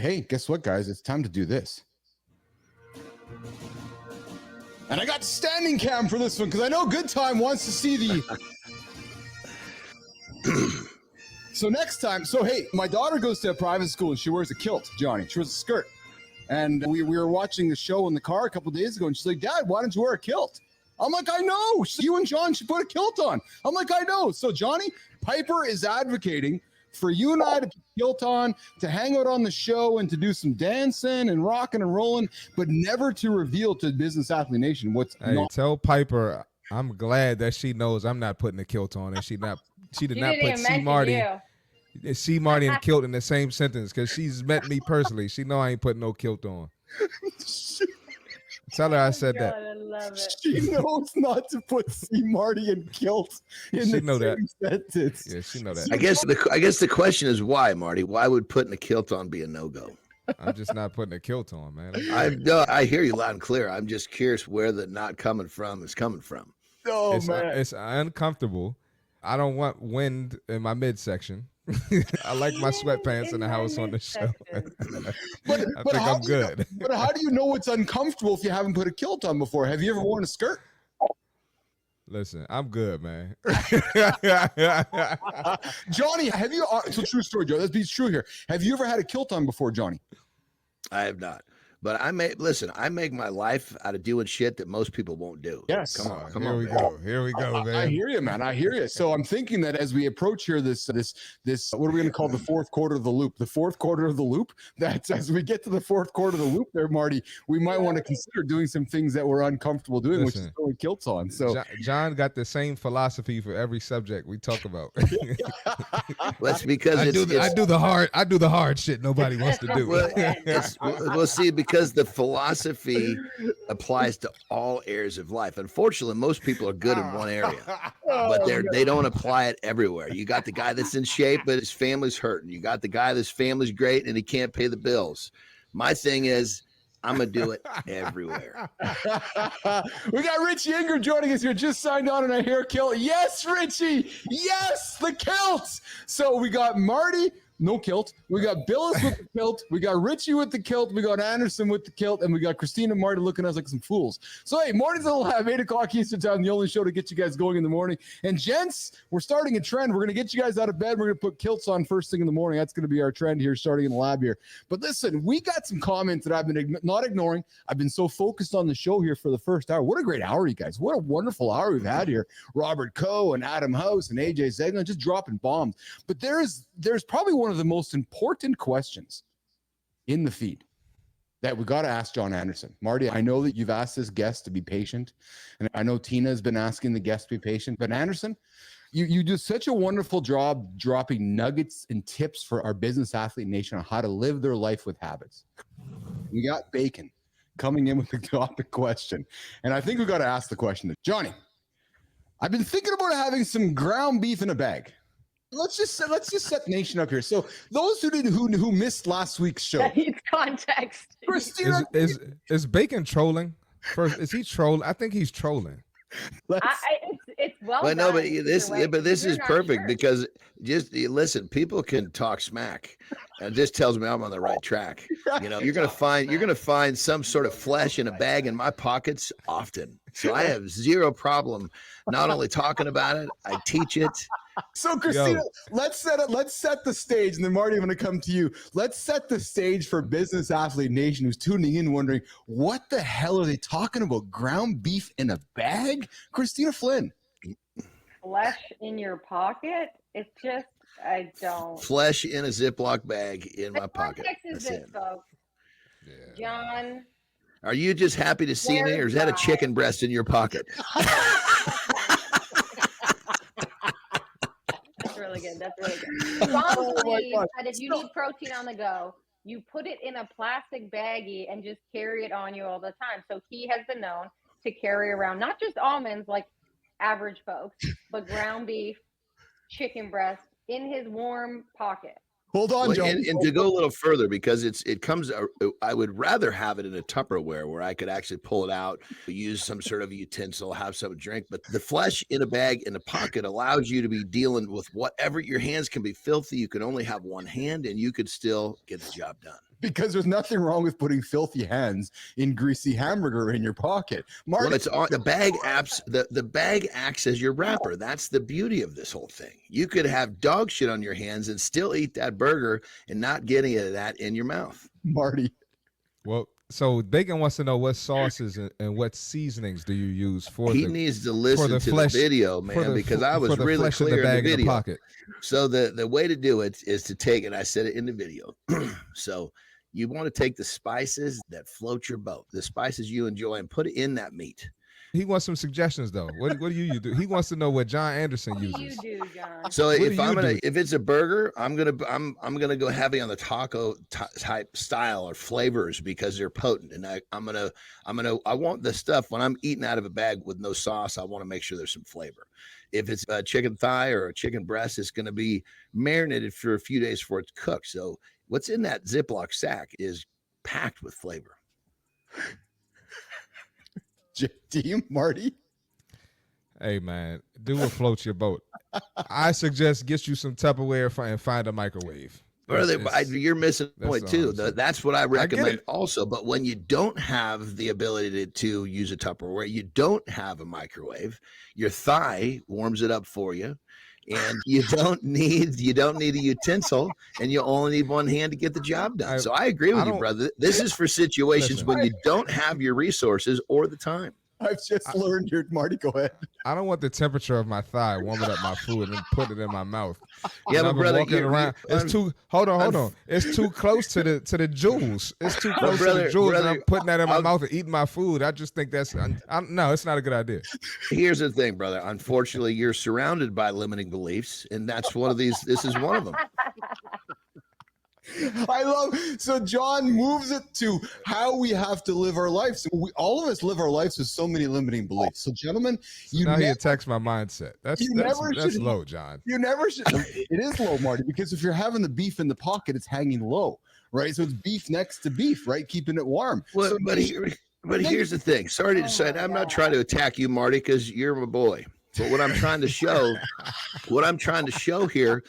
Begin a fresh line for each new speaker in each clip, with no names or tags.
Hey, guess what, guys? It's time to do this. And I got standing cam for this one because I know Good Time wants to see the. So next time, hey, my daughter goes to a private school and she wears a kilt, Johnny. She wears a skirt. And we were watching the show in the car a couple days ago, and she's like, Dad, why don't you wear a kilt? I'm like, I know. You and John should put a kilt on. I'm like, I know. So, Johnny, Piper is advocating for you and I to put a kilt on, to hang out on the show and to do some dancing and rocking and rolling, but never to reveal to Business Athlete Nation what's not.
Tell Piper I'm glad that she knows I'm not putting a kilt on, and she did not put C. Marty. C. Marty and kilt in the same sentence because she's met me personally. She know I ain't putting no kilt on. Tell her I said that.
I love it.
She knows not to put C. Marty and kilt in the same sentence.
Yeah, she know that.
I guess the question is why, Marty? Why would putting a kilt on be a no-go?
I'm just not putting a kilt on, man.
I hear you loud and clear. I'm just curious where the not coming from is coming from.
Oh, man.
It's uncomfortable. I don't want wind in my midsection. I like my sweatpants in the house on the show.
But
I'm good.
But how do you know it's uncomfortable if you haven't put a kilt on before? Have you ever worn a skirt?
Listen, I'm good, man.
Johnny, have you? It's a true story, Joe. Let's be true here. Have you ever had a kilt on before, Johnny?
I have not. But I make my life out of doing shit that most people won't do.
Yes.
Come on.
Here we go, man.
I hear you, man. I hear you. So I'm thinking that as we approach here, this, what are we going to call the fourth quarter of the loop? The fourth quarter of the loop. That's as we get to the fourth quarter of the loop there, Marty, we might want to consider doing some things that we're uncomfortable doing, which is throwing kilts on. So
John got the same philosophy for every subject we talk about.
That's because
I do the hard shit nobody wants to do.
We'll see, because the philosophy applies to all areas of life. Unfortunately, most people are good in one area, but they don't apply it everywhere. You got the guy that's in shape, but his family's hurting. You got the guy that's family's great and he can't pay the bills. My thing is, I'm going to do it everywhere.
We got Richie Ingram joining us here. Just signed on in a hair kilt. Yes, Richie. Yes, the kilts. So we got Marty, no kilt. We got Billis with the kilt. We got Richie with the kilt. We got Anderson with the kilt. And we got Kristina and Marty looking at us like some fools. So, hey, Marty's a little have 8 o'clock Eastern time, the only show to get you guys going in the morning. And, gents, we're starting a trend. We're going to get you guys out of bed. We're going to put kilts on first thing in the morning. That's going to be our trend here starting in the lab here. But, listen, we got some comments that I've been not ignoring. I've been so focused on the show here for the first hour. What a great hour, you guys. What a wonderful hour we've had here. Robert Coe and Adam House and AJ Zegna just dropping bombs. But there's probably one of the most important questions in the feed that we got to ask John Anderson. Marty, I know that you've asked this guest to be patient, and I know Tina has been asking the guest to be patient, but Anderson, you do such a wonderful job dropping nuggets and tips for our Business Athlete Nation on how to live their life with habits. We got Bacon coming in with the topic question, and I think we got to ask the question. Johnny, I've been thinking about having some ground beef in a bag. Let's just set the nation up here. So those who missed last week's show,
that needs context.
Kristina,
is Bacon trolling? First, is he trolling? I think he's trolling.
It's well.
Well, no, but this is perfect
sure.
because just listen. People can talk smack, and it just tells me I'm on the right track. You know, you're gonna find some sort of flesh in a bag in my pockets often. So I have zero problem not only talking about it, I teach it.
So Kristina, let's set the stage, and then Marty, I'm going to come to you. Let's set the stage for Business Athlete Nation who's tuning in wondering, what the hell are they talking about? Ground beef in a bag? Kristina Flynn.
Flesh in your pocket? It's just, I don't.
Flesh in a Ziploc bag in my pocket.
That's it, folks. Yeah. John.
Are you just happy to see me, or is that a chicken breast in your pocket?
That's really good. John believes that if you need protein on the go, you put it in a plastic baggie and just carry it on you all the time. So he has been known to carry around not just almonds like average folks, but ground beef, chicken breast in his warm pocket.
Hold on, John.
And to go a little further, because it comes, I would rather have it in a Tupperware where I could actually pull it out, use some sort of utensil, have some drink. But the flesh in a bag in a pocket allows you to be dealing with whatever. Your hands can be filthy. You can only have one hand, and you could still get the job done.
Because there's nothing wrong with putting filthy hands in greasy hamburger in your pocket. Marty,
well, it's on the bag apps. The bag acts as your wrapper. That's the beauty of this whole thing. You could have dog shit on your hands and still eat that burger and not get any of that in your mouth.
Marty.
Well, so Bacon wants to know what sauces and what seasonings do you use for
he needs to listen to the video, man, because I was really clear in the video. So the way to do it is to take it. I said it in the video. So you want to take the spices that float your boat, the spices you enjoy, and put it in that meat.
He wants some suggestions though. What do you do? He wants to know what John Anderson
What
uses.
do you do, John?
So if it's a burger, I'm gonna go heavy on the taco type style or flavors because they're potent, and I want the stuff when I'm eating out of a bag with no sauce. I want to make sure there's some flavor. If it's a chicken thigh or a chicken breast, it's gonna be marinated for a few days before it's cooked. So what's in that Ziploc sack is packed with flavor.
Team Marty.
Hey man, do what floats your boat. I suggest get you some Tupperware and find a microwave.
Brother, you're missing the point too. That's what I recommend also. But when you don't have the ability to use a Tupperware, you don't have a microwave, your thigh warms it up for you. And you don't need a utensil, and you only need one hand to get the job done. So I agree with you, brother. This is for situations when you don't have your resources or the time.
I've just learned here, Marty. Go ahead.
I don't want the temperature of my thigh warming up my food and put it in my mouth.
Yeah, but brother,
it's too. Hold on. It's too close to the jewels. It's too close to the jewels. And I'm putting that in my mouth and eating my food. I just think that's no. It's not a good idea.
Here's the thing, brother. Unfortunately, you're surrounded by limiting beliefs, and that's one of these. This is one of them.
So John moves it to how we have to live our lives. All of us live our lives with so many limiting beliefs. So gentlemen,
he attacks my mindset. That's low, John.
You never should. It is low, Marty, because if you're having the beef in the pocket, it's hanging low, right? So it's beef next to beef, right? Keeping it warm.
Well, but here's the thing. Sorry to decide. I'm not trying to attack you, Marty, because you're my boy. But what I'm trying to show here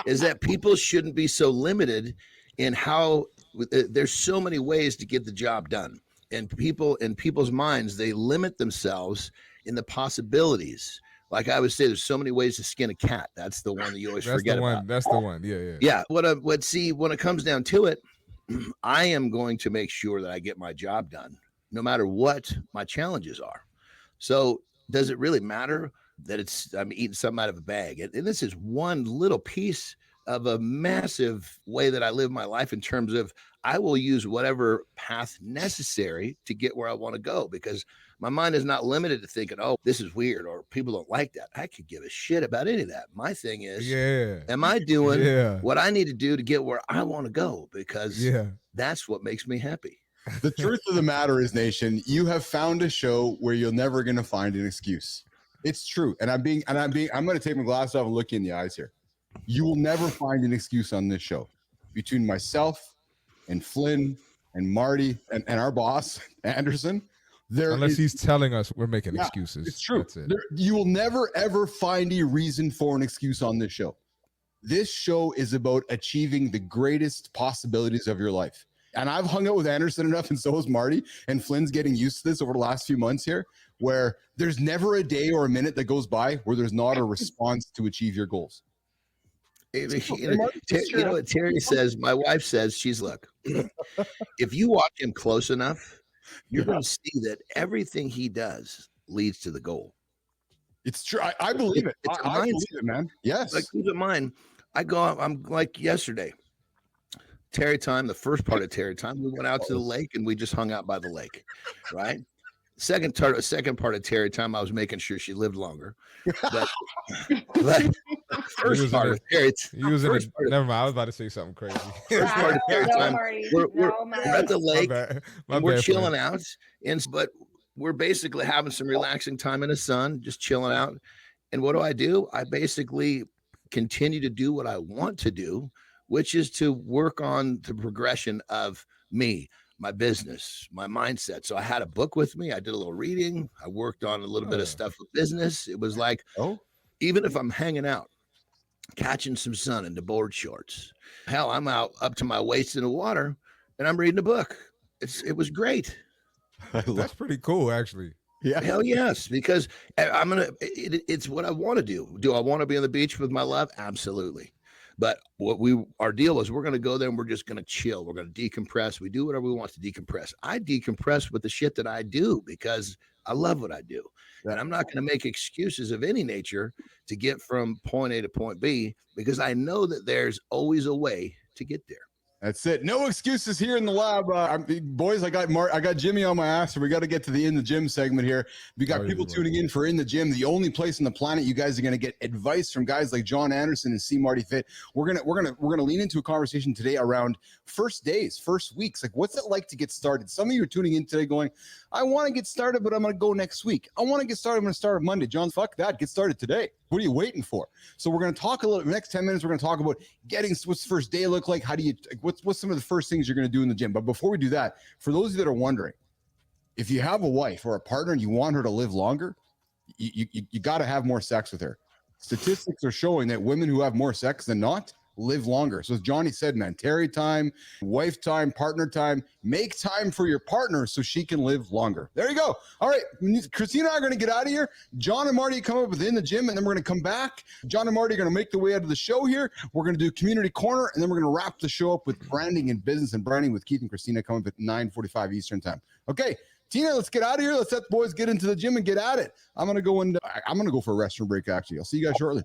is that people shouldn't be so limited in how there's so many ways to get the job done. And people's minds, they limit themselves in the possibilities. Like I would say, there's so many ways to skin a cat. That's the one that you always forget about.
That's the one. Yeah.
Yeah. When it comes down to it, I am going to make sure that I get my job done, no matter what my challenges are. So does it really matter that I'm eating something out of a bag? And this is one little piece of a massive way that I live my life in terms of I will use whatever path necessary to get where I want to go, because my mind is not limited to thinking, oh, this is weird or people don't like that. I could give a shit about any of that. My thing is, am I doing what I need to do to get where I want to go? Because that's what makes me happy.
The truth of the matter is, nation, you have found a show where you're never going to find an excuse. It's true. And I'm going to take my glasses off and look you in the eyes here. You will never find an excuse on this show. Between myself and Flynn and Marty and our boss, Anderson,
unless he's telling us we're making excuses.
It's true. That's it. You will never, ever find a reason for an excuse on this show. This show is about achieving the greatest possibilities of your life. And I've hung out with Anderson enough, and so has Marty, and Flynn's getting used to this over the last few months here, where there's never a day or a minute that goes by where there's not a response to achieve your goals.
You know what Terry says? My wife says, look, if you watch him close enough, you're going to see that everything he does leads to the goal.
It's true. I believe it. I believe it, man. Yes.
Like, keep in mind, I'm like yesterday, Terry time, the first part of Terry time, we went out to the lake and we just hung out by the lake, right? Second part of Terry time, I was making sure she lived longer. But first part of Terry time.
Never mind, I was about to say something crazy.
First part of Terry time, we're at the lake, we're chilling out, but we're basically having some relaxing time in the sun, just chilling out. And what do? I basically continue to do what I want to do, which is to work on the progression of me, my business, my mindset. So I had a book with me. I did a little reading. I worked on a little bit of stuff with business. It was like, even if I'm hanging out, catching some sun in the board shorts, hell, I'm out up to my waist in the water, and I'm reading a book. It was great.
That's pretty cool, actually.
Yeah.
Hell yes, because it's what I want to do. Do I want to be on the beach with my love? Absolutely. But our deal is we're going to go there and we're just going to chill. We're going to decompress. We do whatever we want to decompress. I decompress with the shit that I do because I love what I do. And I'm not going to make excuses of any nature to get from point A to point B because I know that there's always a way to get there.
That's it. No excuses here in the lab. Boys, I got Jimmy on my ass, so we got to get to the In the Gym segment here. We got people tuning in for In the Gym, the only place on the planet you guys are going to get advice from guys like John Anderson and C. Marty Fit. We're gonna lean into a conversation today around first days, first weeks. Like, what's it like to get started? Some of you are tuning in today going, I want to get started, but I'm going to go next week. I want to get started. I'm going to start on Monday. John, fuck that. Get started today. What are you waiting for? So we're going to talk a little. The next 10 minutes, we're going to talk about what's the first day look like. How do you? What's some of the first things you're going to do in the gym? But before we do that, for those of you that are wondering, if you have a wife or a partner and you want her to live longer, you got to have more sex with her. Statistics are showing that women who have more sex than not live longer. So as Johnny said, man, Terry time, wife time, partner time, make time for your partner so she can live longer. There you go. All right. Kristina and I are going to get out of here. John and Marty come up with In the Gym, and then we're going to come back. John and Marty are going to make the way out of the show here. We're going to do Community Corner, and then we're going to wrap the show up with branding and business and branding with Keith and Kristina coming up at 9:45 Eastern time. Okay. Tina, let's get out of here. Let's let the boys get into the gym and get at it. I'm going to go for a restroom break, actually. I'll see you guys shortly.